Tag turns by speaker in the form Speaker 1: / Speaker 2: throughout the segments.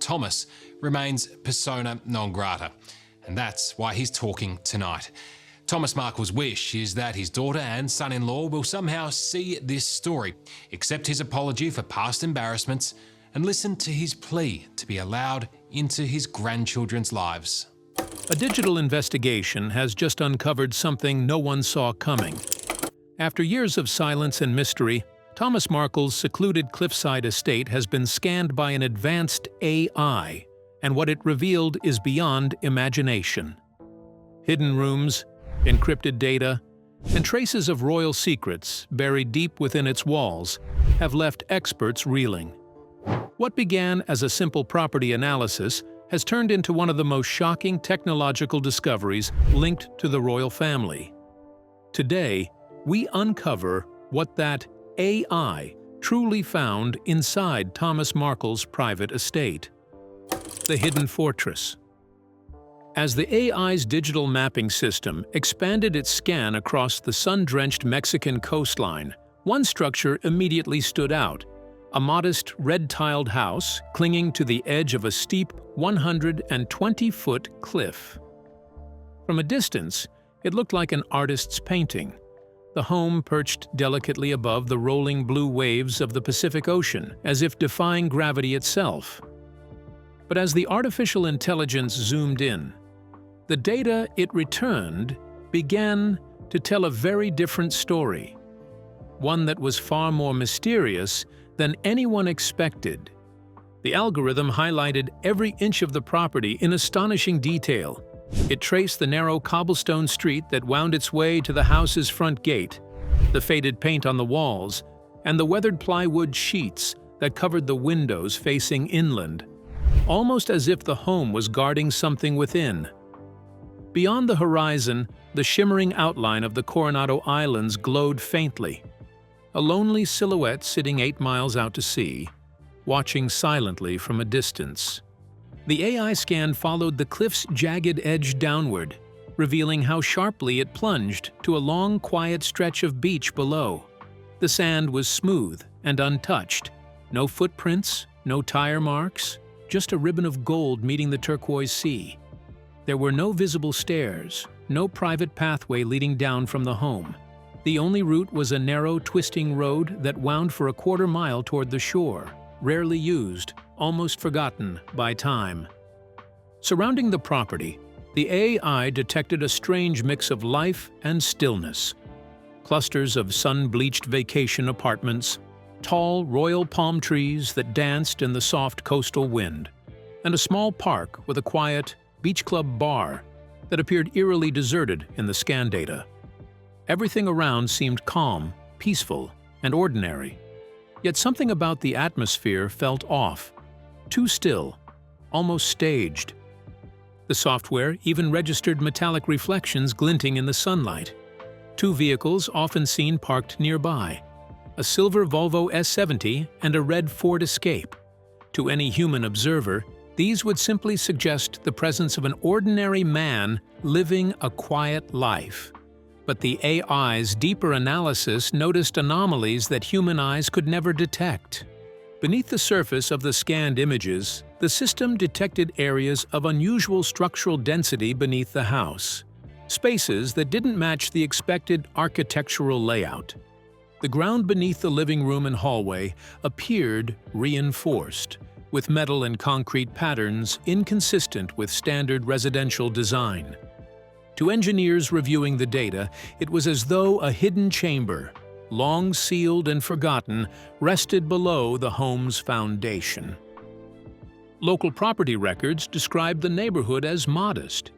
Speaker 1: Thomas remains persona non grata. And that's why he's talking tonight. Thomas Markle's wish is that his daughter and son-in-law will somehow see this story, accept his apology for past embarrassments, and listen to his plea to be allowed into his grandchildren's lives.
Speaker 2: A digital investigation has just uncovered something no one saw coming. After years of silence and mystery, Thomas Markle's secluded cliffside estate has been scanned by an advanced AI, and what it revealed is beyond imagination. Hidden rooms, encrypted data, and traces of royal secrets buried deep within its walls have left experts reeling. What began as a simple property analysis has turned into one of the most shocking technological discoveries linked to the royal family. Today, we uncover what that AI truly found inside Thomas Markle's private estate. The Hidden Fortress. As the AI's digital mapping system expanded its scan across the sun-drenched Mexican coastline, one structure immediately stood out: a modest red-tiled house clinging to the edge of a steep 120-foot cliff. From a distance, it looked like an artist's painting. The home perched delicately above the rolling blue waves of the Pacific Ocean, as if defying gravity itself. But as the artificial intelligence zoomed in, the data it returned began to tell a very different story, one that was far more mysterious than anyone expected. The algorithm highlighted every inch of the property in astonishing detail. It traced the narrow cobblestone street that wound its way to the house's front gate, the faded paint on the walls, and the weathered plywood sheets that covered the windows facing inland, almost as if the home was guarding something within. Beyond the horizon, the shimmering outline of the Coronado Islands glowed faintly, a lonely silhouette sitting 8 miles out to sea, watching silently from a distance. The AI scan followed the cliff's jagged edge downward, revealing how sharply it plunged to a long, quiet stretch of beach below. The sand was smooth and untouched. No footprints, no tire marks, just a ribbon of gold meeting the turquoise sea. There were no visible stairs, no private pathway leading down from the home. The only route was a narrow, twisting road that wound for a quarter mile toward the shore, rarely used, almost forgotten by time. Surrounding the property, the AI detected a strange mix of life and stillness. Clusters of sun-bleached vacation apartments, tall royal palm trees that danced in the soft coastal wind, and a small park with a quiet beach club bar that appeared eerily deserted in the scan data. Everything around seemed calm, peaceful, and ordinary. Yet something about the atmosphere felt off, too still, almost staged. The software even registered metallic reflections glinting in the sunlight. 2 vehicles often seen parked nearby, a silver Volvo S70 and a red Ford Escape. To any human observer, these would simply suggest the presence of an ordinary man living a quiet life. But the AI's deeper analysis noticed anomalies that human eyes could never detect. Beneath the surface of the scanned images, the system detected areas of unusual structural density beneath the house, spaces that didn't match the expected architectural layout. The ground beneath the living room and hallway appeared reinforced, with metal and concrete patterns inconsistent with standard residential design. To engineers reviewing the data, it was as though a hidden chamber, long sealed and forgotten, rested below the home's foundation. Local property records described the neighborhood as modest.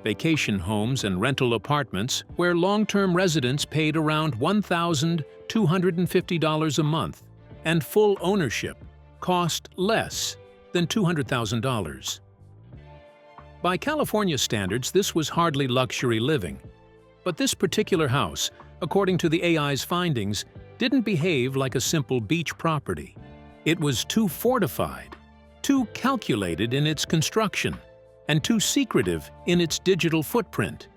Speaker 2: Vacation homes and rental apartments where long-term residents paid around $1,250 a month, and full ownership cost less than $200,000. By California standards, this was hardly luxury living. But this particular house, according to the AI's findings, didn't behave like a simple beach property. It was too fortified, too calculated in its construction, and too secretive in its digital footprint.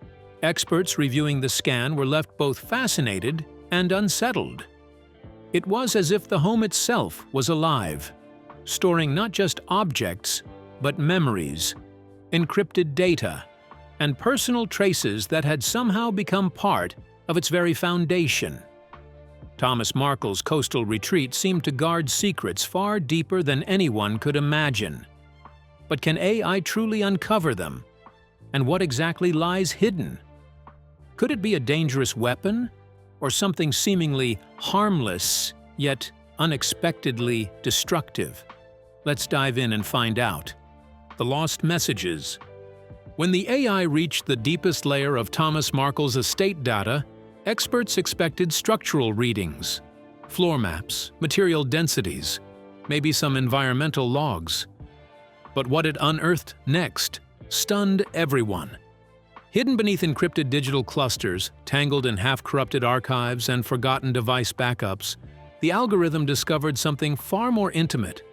Speaker 2: Experts reviewing the scan were left both fascinated and unsettled. It was as if the home itself was alive, storing not just objects, but memories, encrypted data, and personal traces that had somehow become part of its very foundation. Thomas Markle's coastal retreat seemed to guard secrets far deeper than anyone could imagine. But can AI truly uncover them? And what exactly lies hidden? Could it be a dangerous weapon, or something seemingly harmless, yet unexpectedly destructive? Let's dive in and find out. The lost messages. When the AI reached the deepest layer of Thomas Markle's estate data, experts expected structural readings, floor maps, material densities, maybe some environmental logs. But what it unearthed next stunned everyone. Hidden beneath encrypted digital clusters, tangled in half-corrupted archives and forgotten device backups, the algorithm discovered something far more intimate.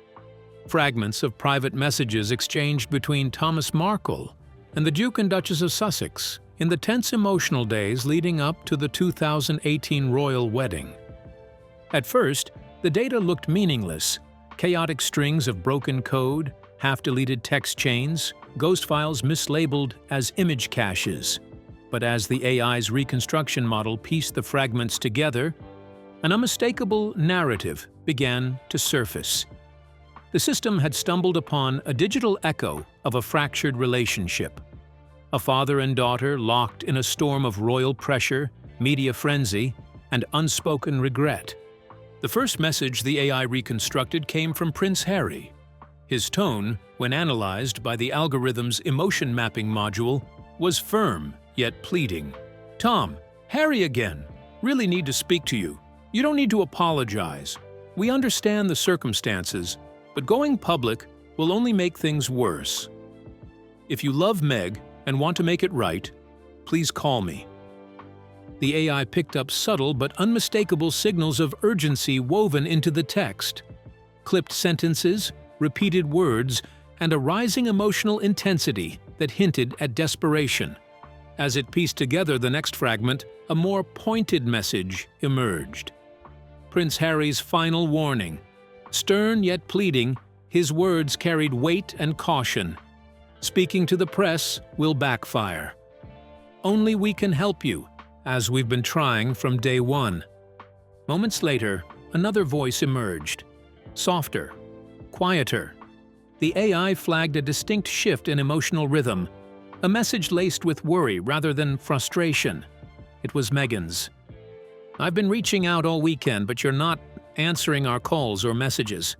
Speaker 2: Fragments of private messages exchanged between Thomas Markle and the Duke and Duchess of Sussex in the tense emotional days leading up to the 2018 royal wedding. At first, the data looked meaningless: chaotic strings of broken code, half-deleted text chains, ghost files mislabeled as image caches. But as the AI's reconstruction model pieced the fragments together, an unmistakable narrative began to surface. The system had stumbled upon a digital echo of a fractured relationship. A father and daughter locked in a storm of royal pressure, media frenzy, and unspoken regret. The first message the AI reconstructed came from Prince Harry. His tone, when analyzed by the algorithm's emotion mapping module, was firm yet pleading. "Tom, Harry again. Really need to speak to you. You don't need to apologize. We understand the circumstances, but going public will only make things worse. If you love Meg and want to make it right, please call me." The AI picked up subtle but unmistakable signals of urgency woven into the text. Clipped sentences, repeated words, and a rising emotional intensity that hinted at desperation. As it pieced together the next fragment, a more pointed message emerged. Prince Harry's final warning. Stern yet pleading, his words carried weight and caution. "Speaking to the press will backfire. Only we can help you, as we've been trying from day one." Moments later, another voice emerged. Softer, quieter. The AI flagged a distinct shift in emotional rhythm, a message laced with worry rather than frustration. It was Meghan's. "I've been reaching out all weekend, but you're not answering our calls or messages.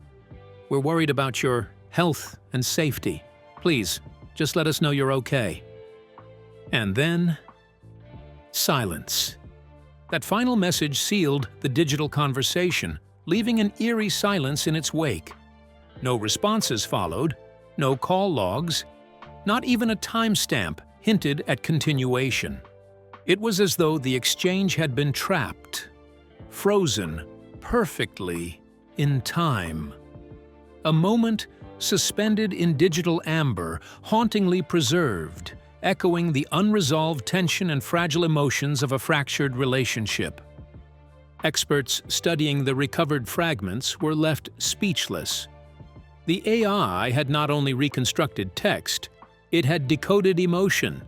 Speaker 2: We're worried about your health and safety. Please, just let us know you're okay." And then, silence. That final message sealed the digital conversation, leaving an eerie silence in its wake. No responses followed, no call logs, not even a timestamp hinted at continuation. It was as though the exchange had been trapped, frozen perfectly in time. A moment suspended in digital amber, hauntingly preserved, echoing the unresolved tension and fragile emotions of a fractured relationship. Experts studying the recovered fragments were left speechless. The AI had not only reconstructed text, it had decoded emotion.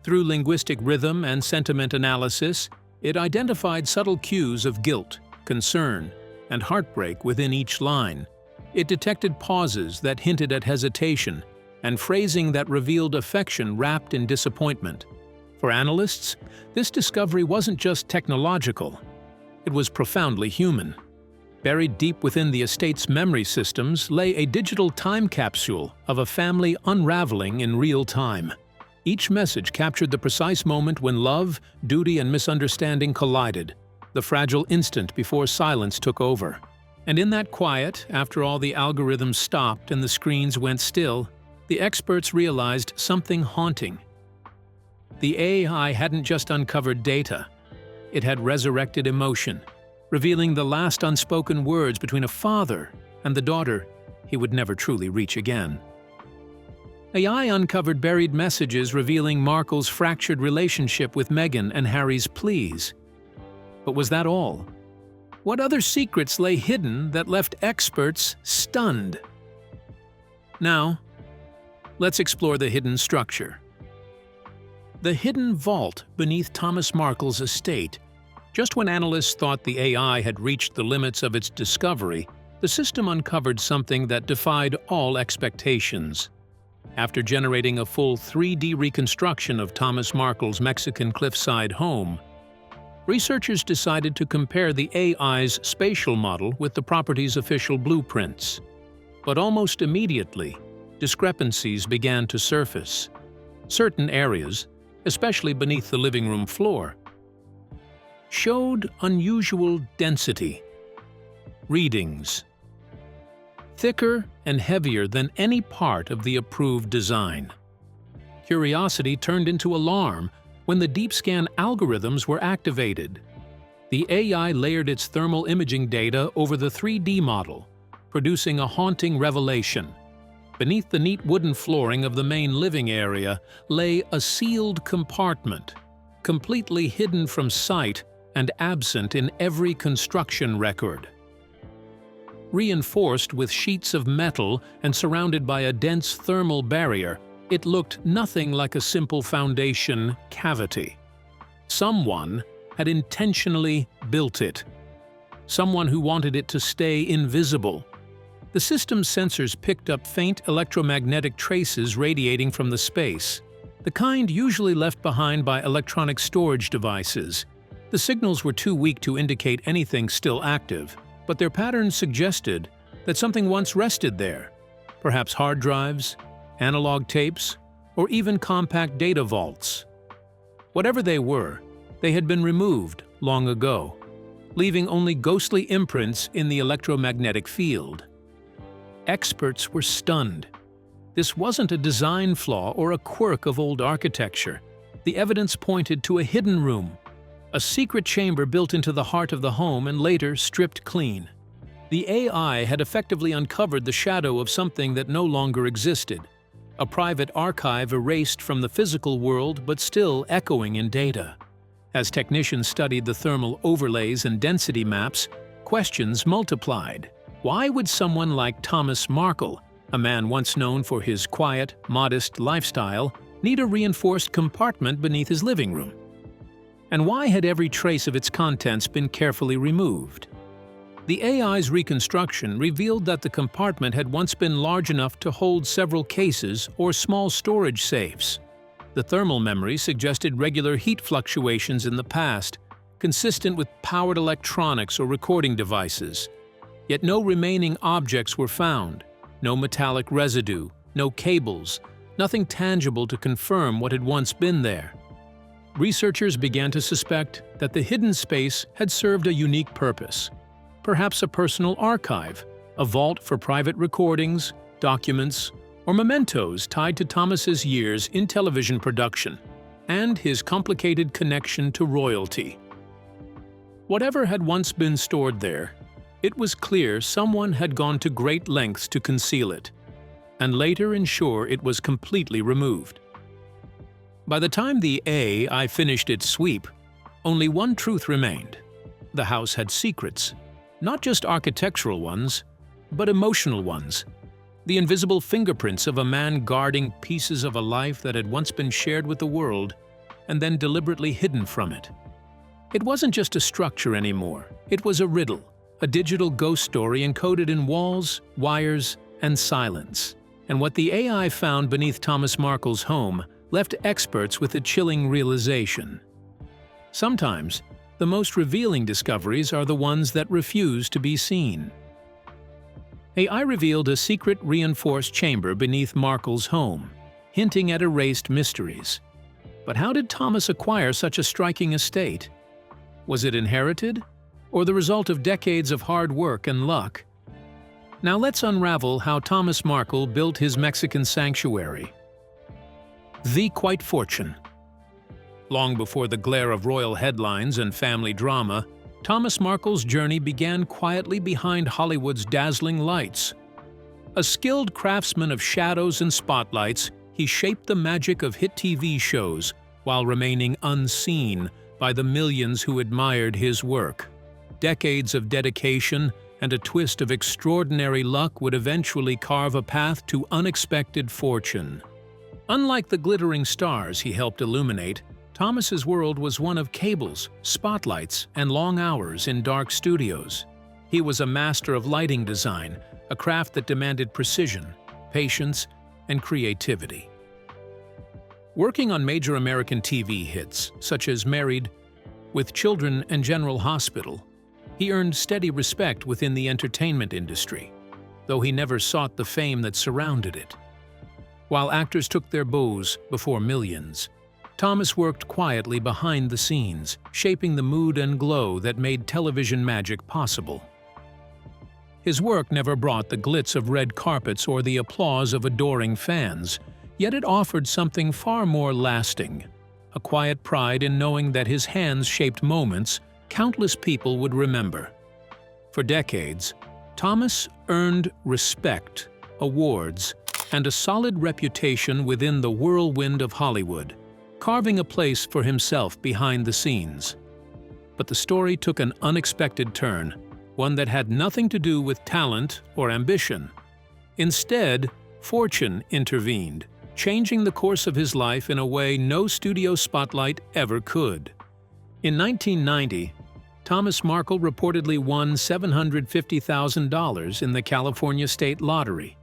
Speaker 2: Through linguistic rhythm and sentiment analysis, it identified subtle cues of guilt, concern, and heartbreak within each line. It detected pauses that hinted at hesitation, and phrasing that revealed affection wrapped in disappointment. For analysts, this discovery wasn't just technological. It was profoundly human. Buried deep within the estate's memory systems lay a digital time capsule of a family unraveling in real time. Each message captured the precise moment when love, duty, and misunderstanding collided, the fragile instant before silence took over. And in that quiet, after all the algorithms stopped and the screens went still, the experts realized something haunting. The AI hadn't just uncovered data. It had resurrected emotion, revealing the last unspoken words between a father and the daughter he would never truly reach again. AI uncovered buried messages revealing Markle's fractured relationship with Meghan and Harry's pleas. But was that all? What other secrets lay hidden that left experts stunned? Now, Let's explore the hidden structure. The hidden vault beneath Thomas Markle's estate. Just when analysts thought the AI had reached the limits of its discovery, the system uncovered something that defied all expectations. After generating a full 3D reconstruction of Thomas Markle's Mexican cliffside home, researchers decided to compare the AI's spatial model with the property's official blueprints. But almost immediately, discrepancies began to surface. Certain areas, especially beneath the living room floor, showed unusual density. Readings thicker and heavier than any part of the approved design. Curiosity turned into alarm when the deep scan algorithms were activated. The AI layered its thermal imaging data over the 3D model, producing a haunting revelation. Beneath the neat wooden flooring of the main living area lay a sealed compartment, completely hidden from sight and absent in every construction record. Reinforced with sheets of metal and surrounded by a dense thermal barrier, it looked nothing like a simple foundation cavity. Someone had intentionally built it. Someone who wanted it to stay invisible. The system's sensors picked up faint electromagnetic traces radiating from the space, the kind usually left behind by electronic storage devices. The signals were too weak to indicate anything still active, but their patterns suggested that something once rested there, perhaps hard drives, analog tapes, or even compact data vaults. Whatever they were, they had been removed long ago, leaving only ghostly imprints in the electromagnetic field. Experts were stunned. This wasn't a design flaw or a quirk of old architecture. The evidence pointed to a hidden room, a secret chamber built into the heart of the home and later stripped clean. The AI had effectively uncovered the shadow of something that no longer existed, a private archive erased from the physical world but still echoing in data. As technicians studied the thermal overlays and density maps, questions multiplied. Why would someone like Thomas Markle, a man once known for his quiet, modest lifestyle, need a reinforced compartment beneath his living room? And why had every trace of its contents been carefully removed? The AI's reconstruction revealed that the compartment had once been large enough to hold several cases or small storage safes. The thermal memory suggested regular heat fluctuations in the past, consistent with powered electronics or recording devices. Yet no remaining objects were found, no metallic residue, no cables, nothing tangible to confirm what had once been there. Researchers began to suspect that the hidden space had served a unique purpose. Perhaps a personal archive, a vault for private recordings, documents, or mementos tied to Thomas's years in television production and his complicated connection to royalty. Whatever had once been stored there, it was clear someone had gone to great lengths to conceal it, and later ensure it was completely removed. By the time the AI finished its sweep, only one truth remained. The house had secrets, not just architectural ones, but emotional ones. The invisible fingerprints of a man guarding pieces of a life that had once been shared with the world and then deliberately hidden from it. It wasn't just a structure anymore, it was a riddle, a digital ghost story encoded in walls, wires, and silence. And what the AI found beneath Thomas Markle's home left experts with a chilling realization. Sometimes, the most revealing discoveries are the ones that refuse to be seen. AI revealed a secret reinforced chamber beneath Markle's home, hinting at erased mysteries. But how did Thomas acquire such a striking estate? Was it inherited, or the result of decades of hard work and luck? Now let's unravel how Thomas Markle built his Mexican sanctuary. The Quite Fortune. Long before the glare of royal headlines and family drama, Thomas Markle's journey began quietly behind Hollywood's dazzling lights. A skilled craftsman of shadows and spotlights, he shaped the magic of hit TV shows while remaining unseen by the millions who admired his work. Decades of dedication and a twist of extraordinary luck would eventually carve a path to unexpected fortune. Unlike the glittering stars he helped illuminate, Thomas's world was one of cables, spotlights, and long hours in dark studios. He was a master of lighting design, a craft that demanded precision, patience, and creativity. Working on major American TV hits, such as Married, With Children, and General Hospital, he earned steady respect within the entertainment industry, though he never sought the fame that surrounded it. While actors took their bows before millions, Thomas worked quietly behind the scenes, shaping the mood and glow that made television magic possible. His work never brought the glitz of red carpets or the applause of adoring fans, yet it offered something far more lasting, a quiet pride in knowing that his hands shaped moments countless people would remember. For decades, Thomas earned respect, awards, and a solid reputation within the whirlwind of Hollywood, carving a place for himself behind the scenes. But the story took an unexpected turn, one that had nothing to do with talent or ambition. Instead, fortune intervened, changing the course of his life in a way no studio spotlight ever could. In 1990, Thomas Markle reportedly won $750,000 in the California State Lottery,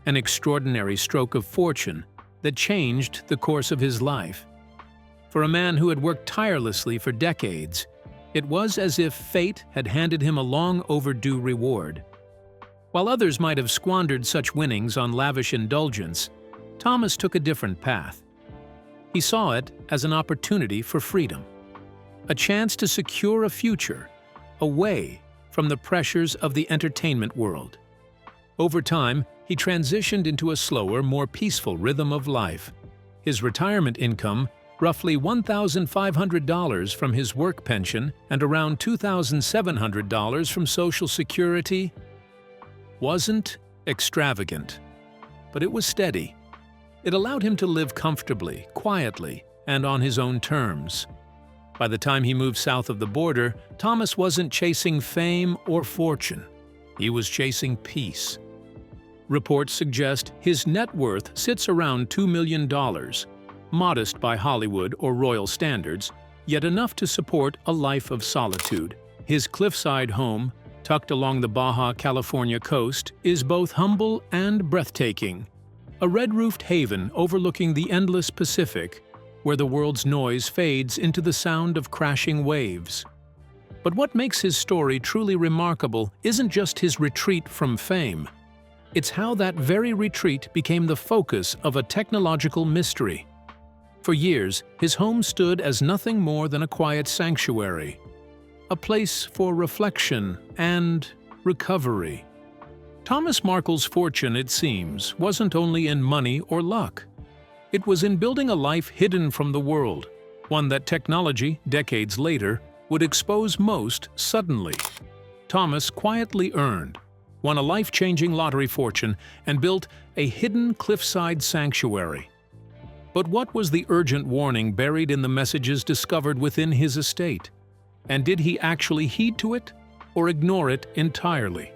Speaker 2: an extraordinary stroke of fortune that changed the course of his life. For a man who had worked tirelessly for decades, it was as if fate had handed him a long overdue reward. While others might have squandered such winnings on lavish indulgence, Thomas took a different path. He saw it as an opportunity for freedom, a chance to secure a future, away from the pressures of the entertainment world. Over time, he transitioned into a slower, more peaceful rhythm of life. His retirement income, roughly $1,500 from his work pension and around $2,700 from Social Security, wasn't extravagant, but it was steady. It allowed him to live comfortably, quietly, and on his own terms. By the time he moved south of the border, Thomas wasn't chasing fame or fortune. He was chasing peace. Reports suggest his net worth sits around $2 million, modest by Hollywood or royal standards, yet enough to support a life of solitude. His cliffside home, tucked along the Baja California coast, is both humble and breathtaking. A red-roofed haven overlooking the endless Pacific, where the world's noise fades into the sound of crashing waves. But what makes his story truly remarkable isn't just his retreat from fame. It's how that very retreat became the focus of a technological mystery. For years, his home stood as nothing more than a quiet sanctuary, a place for reflection and recovery. Thomas Markle's fortune, it seems, wasn't only in money or luck. It was in building a life hidden from the world, one that technology, decades later, would expose most suddenly. Thomas quietly earned, won a life-changing lottery fortune, and built a hidden cliffside sanctuary. But what was the urgent warning buried in the messages discovered within his estate? And did he actually heed to it, or ignore it entirely?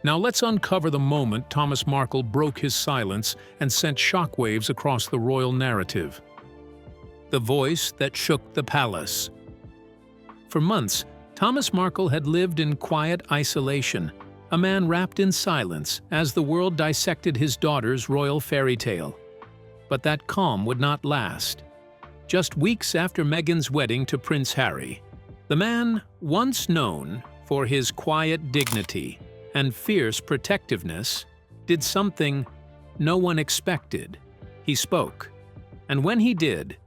Speaker 2: Now let's uncover the moment Thomas Markle broke his silence and sent shockwaves across the royal narrative. The voice that shook the palace. For months, Thomas Markle had lived in quiet isolation, a man wrapped in silence as the world dissected his daughter's royal fairy tale. But that calm would not last. Just weeks after Meghan's wedding to Prince Harry, the man once known for his quiet dignity and fierce protectiveness did something no one expected. He spoke, and when he did,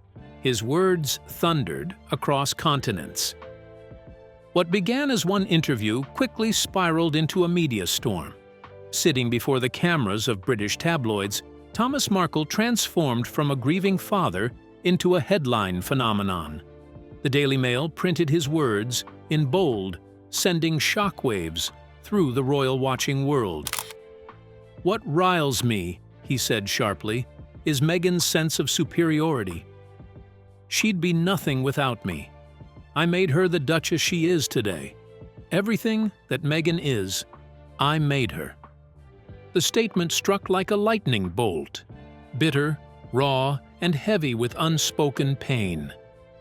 Speaker 2: his words thundered across continents. What began as one interview quickly spiraled into a media storm. Sitting before the cameras of British tabloids, Thomas Markle transformed from a grieving father into a headline phenomenon. The Daily Mail printed his words in bold, sending shockwaves through the royal-watching world. "What riles me," he said sharply, "is Meghan's sense of superiority. She'd be nothing without me. I made her the Duchess she is today. Everything that Meghan is, I made her." The statement struck like a lightning bolt. Bitter, raw, and heavy with unspoken pain.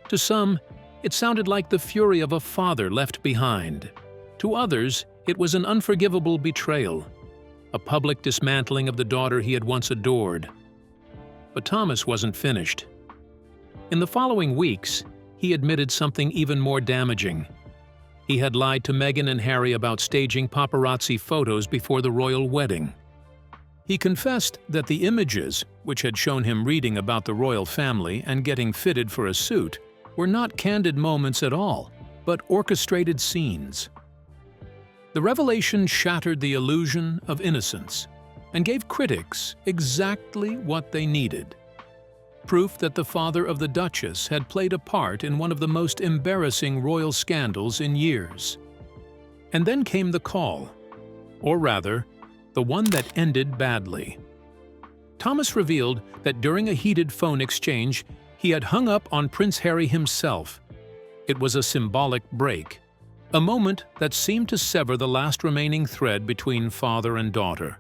Speaker 2: To some, it sounded like the fury of a father left behind. To others, it was an unforgivable betrayal, a public dismantling of the daughter he had once adored. But Thomas wasn't finished. In the following weeks, he admitted something even more damaging. He had lied to Meghan and Harry about staging paparazzi photos before the royal wedding. He confessed that the images, which had shown him reading about the royal family and getting fitted for a suit, were not candid moments at all, but orchestrated scenes. The revelation shattered the illusion of innocence and gave critics exactly what they needed: proof that the father of the Duchess had played a part in one of the most embarrassing royal scandals in years. And then came the call, or rather, the one that ended badly. Thomas revealed that during a heated phone exchange, he had hung up on Prince Harry himself. It was a symbolic break, a moment that seemed to sever the last remaining thread between father and daughter.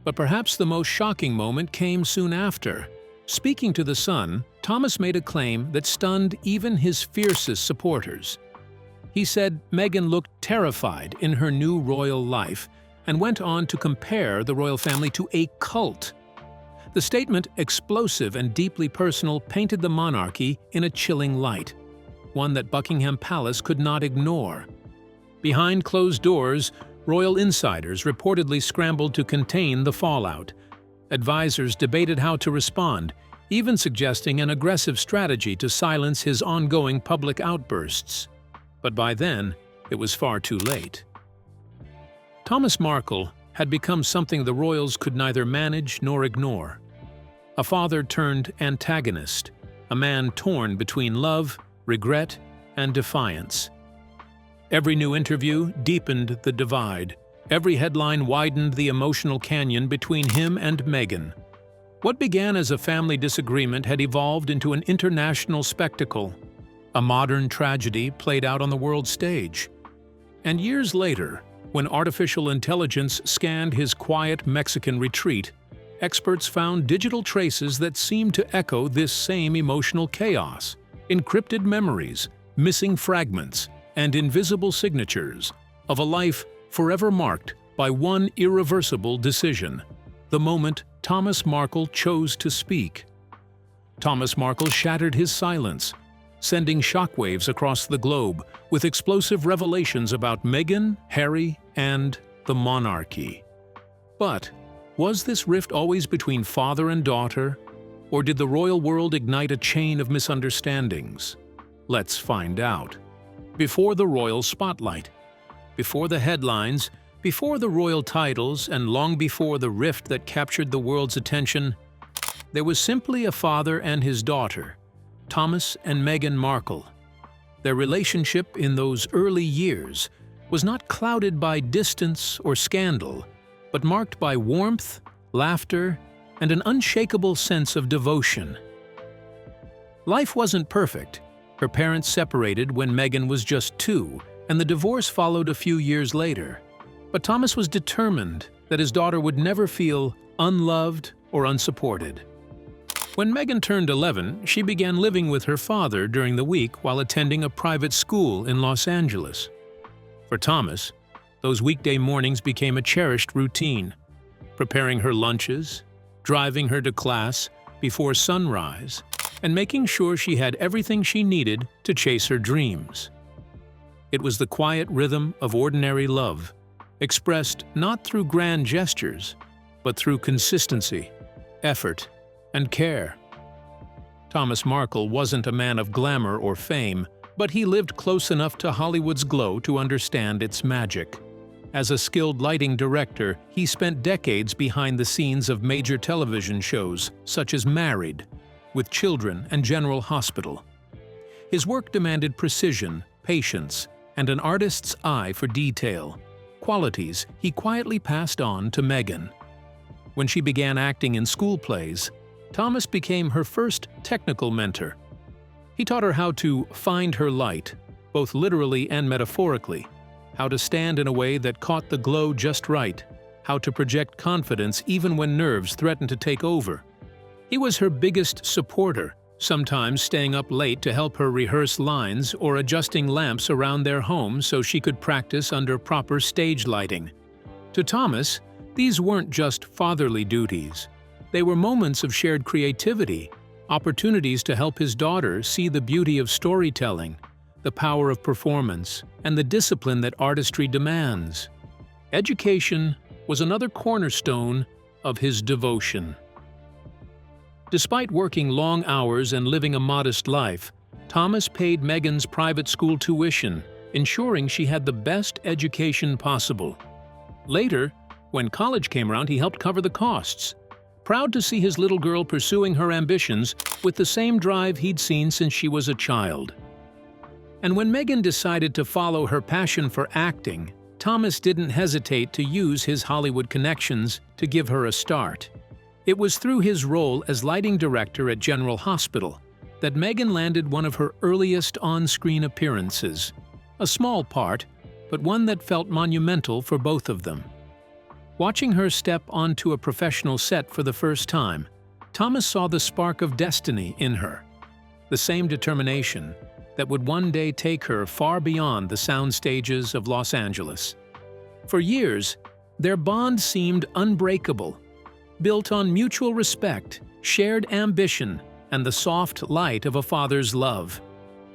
Speaker 2: But perhaps the most shocking moment came soon after. Speaking to The Sun, Thomas made a claim that stunned even his fiercest supporters. He said Meghan looked terrified in her new royal life and went on to compare the royal family to a cult. The statement, explosive and deeply personal, painted the monarchy in a chilling light, one that Buckingham Palace could not ignore. Behind closed doors, royal insiders reportedly scrambled to contain the fallout. Advisors debated how to respond, even suggesting an aggressive strategy to silence his ongoing public outbursts. But by then, it was far too late. Thomas Markle had become something the royals could neither manage nor ignore. A father turned antagonist, a man torn between love, regret, and defiance. Every new interview deepened the divide. Every headline widened the emotional canyon between him and Meghan. What began as a family disagreement had evolved into an international spectacle, a modern tragedy played out on the world stage. And years later, when artificial intelligence scanned his quiet Mexican retreat, experts found digital traces that seemed to echo this same emotional chaos: encrypted memories, missing fragments, and invisible signatures of a life forever marked by one irreversible decision: the moment Thomas Markle chose to speak. Thomas Markle shattered his silence, sending shockwaves across the globe with explosive revelations about Meghan, Harry, and the monarchy. But was this rift always between father and daughter, or did the royal world ignite a chain of misunderstandings? Let's find out. Before the royal spotlight, before the headlines, before the royal titles, and long before the rift that captured the world's attention, there was simply a father and his daughter, Thomas and Meghan Markle. Their relationship in those early years was not clouded by distance or scandal, but marked by warmth, laughter, and an unshakable sense of devotion. Life wasn't perfect. Her parents separated when Meghan was just 2, and the divorce followed a few years later. But Thomas was determined that his daughter would never feel unloved or unsupported. When Meghan turned 11, she began living with her father during the week while attending a private school in Los Angeles. For Thomas, those weekday mornings became a cherished routine, preparing her lunches, driving her to class before sunrise, and making sure she had everything she needed to chase her dreams. It was the quiet rhythm of ordinary love, expressed not through grand gestures, but through consistency, effort, and care. Thomas Markle wasn't a man of glamour or fame, but he lived close enough to Hollywood's glow to understand its magic. As a skilled lighting director, he spent decades behind the scenes of major television shows, such as Married, With Children, and General Hospital. His work demanded precision, patience, and an artist's eye for detail, qualities he quietly passed on to Meghan. When she began acting in school plays, Thomas became her first technical mentor. He taught her how to find her light, both literally and metaphorically, how to stand in a way that caught the glow just right, how to project confidence even when nerves threatened to take over. He was her biggest supporter, sometimes staying up late to help her rehearse lines or adjusting lamps around their home so she could practice under proper stage lighting. To Thomas, these weren't just fatherly duties. They were moments of shared creativity, opportunities to help his daughter see the beauty of storytelling, the power of performance, and the discipline that artistry demands. Education was another cornerstone of his devotion. Despite working long hours and living a modest life, Thomas paid Megan's private school tuition, ensuring she had the best education possible. Later, when college came around, he helped cover the costs, proud to see his little girl pursuing her ambitions with the same drive he'd seen since she was a child. And when Megan decided to follow her passion for acting, Thomas didn't hesitate to use his Hollywood connections to give her a start. It was through his role as lighting director at General Hospital that Megan landed one of her earliest on-screen appearances. A small part, but one that felt monumental for both of them. Watching her step onto a professional set for the first time, Thomas saw the spark of destiny in her, the same determination that would one day take her far beyond the sound stages of Los Angeles. For years, their bond seemed unbreakable, built on mutual respect, shared ambition, and the soft light of a father's love.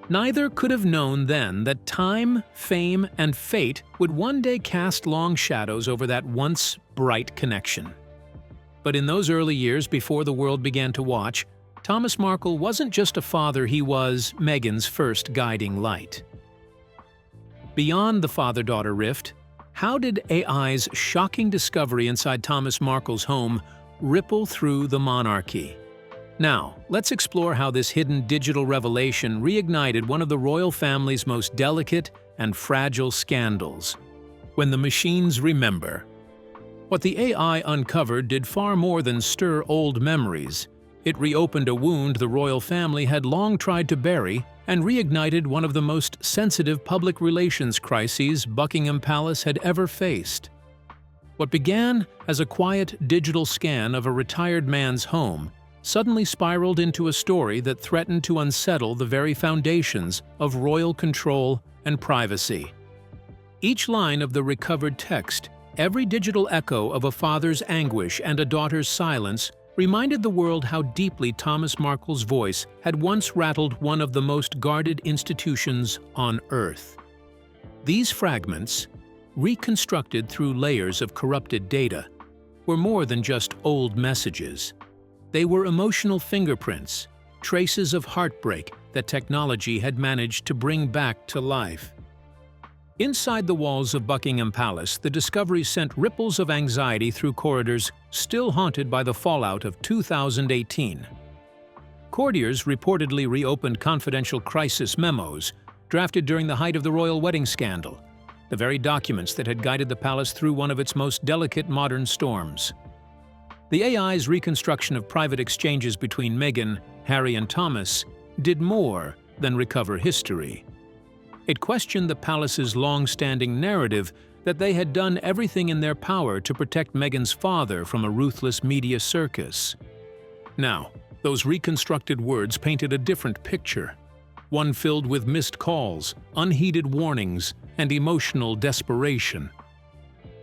Speaker 2: Neither could have known then that time, fame, and fate would one day cast long shadows over that once bright connection. But in those early years before the world began to watch, Thomas Markle wasn't just a father, he was Megan's first guiding light. Beyond the father-daughter rift, how did AI's shocking discovery inside Thomas Markle's home ripple through the monarchy? Now, let's explore how this hidden digital revelation reignited one of the royal family's most delicate and fragile scandals. When the machines remember. What the AI uncovered did far more than stir old memories. It reopened a wound the royal family had long tried to bury and reignited one of the most sensitive public relations crises Buckingham Palace had ever faced. What began as a quiet digital scan of a retired man's home suddenly spiraled into a story that threatened to unsettle the very foundations of royal control and privacy. Each line of the recovered text, every digital echo of a father's anguish and a daughter's silence, reminded the world how deeply Thomas Markle's voice had once rattled one of the most guarded institutions on Earth. These fragments, reconstructed through layers of corrupted data, were more than just old messages. They were emotional fingerprints, traces of heartbreak that technology had managed to bring back to life. Inside the walls of Buckingham Palace, the discovery sent ripples of anxiety through corridors still haunted by the fallout of 2018. Courtiers reportedly reopened confidential crisis memos drafted during the height of the royal wedding scandal, the very documents that had guided the palace through one of its most delicate modern storms. The AI's reconstruction of private exchanges between Meghan, Harry, and Thomas did more than recover history. It questioned the palace's long-standing narrative that they had done everything in their power to protect Meghan's father from a ruthless media circus. Now, those reconstructed words painted a different picture, one filled with missed calls, unheeded warnings, and emotional desperation.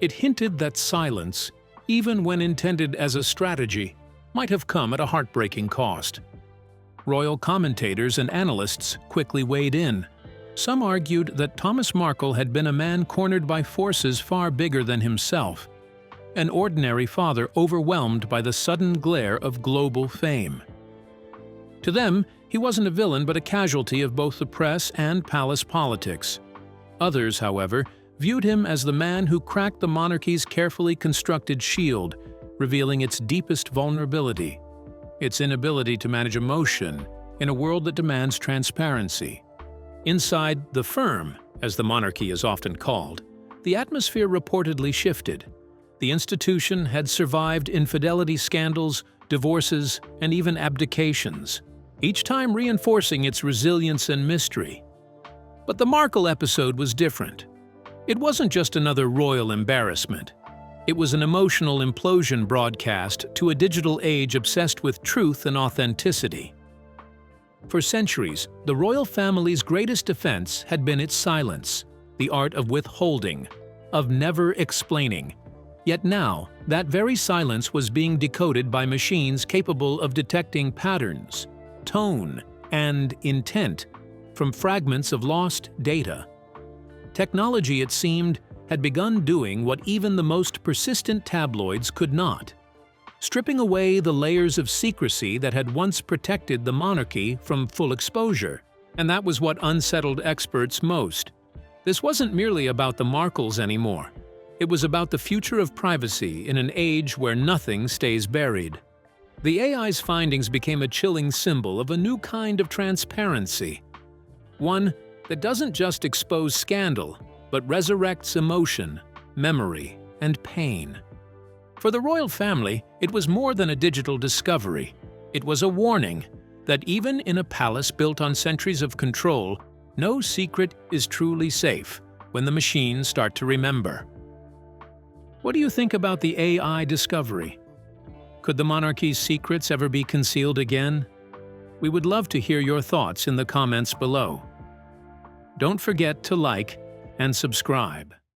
Speaker 2: It hinted that silence, even when intended as a strategy, might have come at a heartbreaking cost. Royal commentators and analysts quickly weighed in. Some argued that Thomas Markle had been a man cornered by forces far bigger than himself, an ordinary father overwhelmed by the sudden glare of global fame. To them, he wasn't a villain but a casualty of both the press and palace politics. Others, however, viewed him as the man who cracked the monarchy's carefully constructed shield, revealing its deepest vulnerability, its inability to manage emotion in a world that demands transparency. Inside the firm, as the monarchy is often called, the atmosphere reportedly shifted. The institution had survived infidelity scandals, divorces, and even abdications, each time reinforcing its resilience and mystery. But the Markle episode was different. It wasn't just another royal embarrassment. It was an emotional implosion broadcast to a digital age obsessed with truth and authenticity. For centuries, the royal family's greatest defense had been its silence, the art of withholding, of never explaining. Yet now, that very silence was being decoded by machines capable of detecting patterns, tone, and intent from fragments of lost data. Technology, it seemed, had begun doing what even the most persistent tabloids could not, stripping away the layers of secrecy that had once protected the monarchy from full exposure. And that was what unsettled experts most. This wasn't merely about the Markles anymore. It was about the future of privacy in an age where nothing stays buried. The AI's findings became a chilling symbol of a new kind of transparency. One that doesn't just expose scandal, but resurrects emotion, memory, and pain. For the royal family, it was more than a digital discovery. It was a warning that even in a palace built on centuries of control, no secret is truly safe when the machines start to remember. What do you think about the AI discovery? Could the monarchy's secrets ever be concealed again? We would love to hear your thoughts in the comments below. Don't forget to like and subscribe.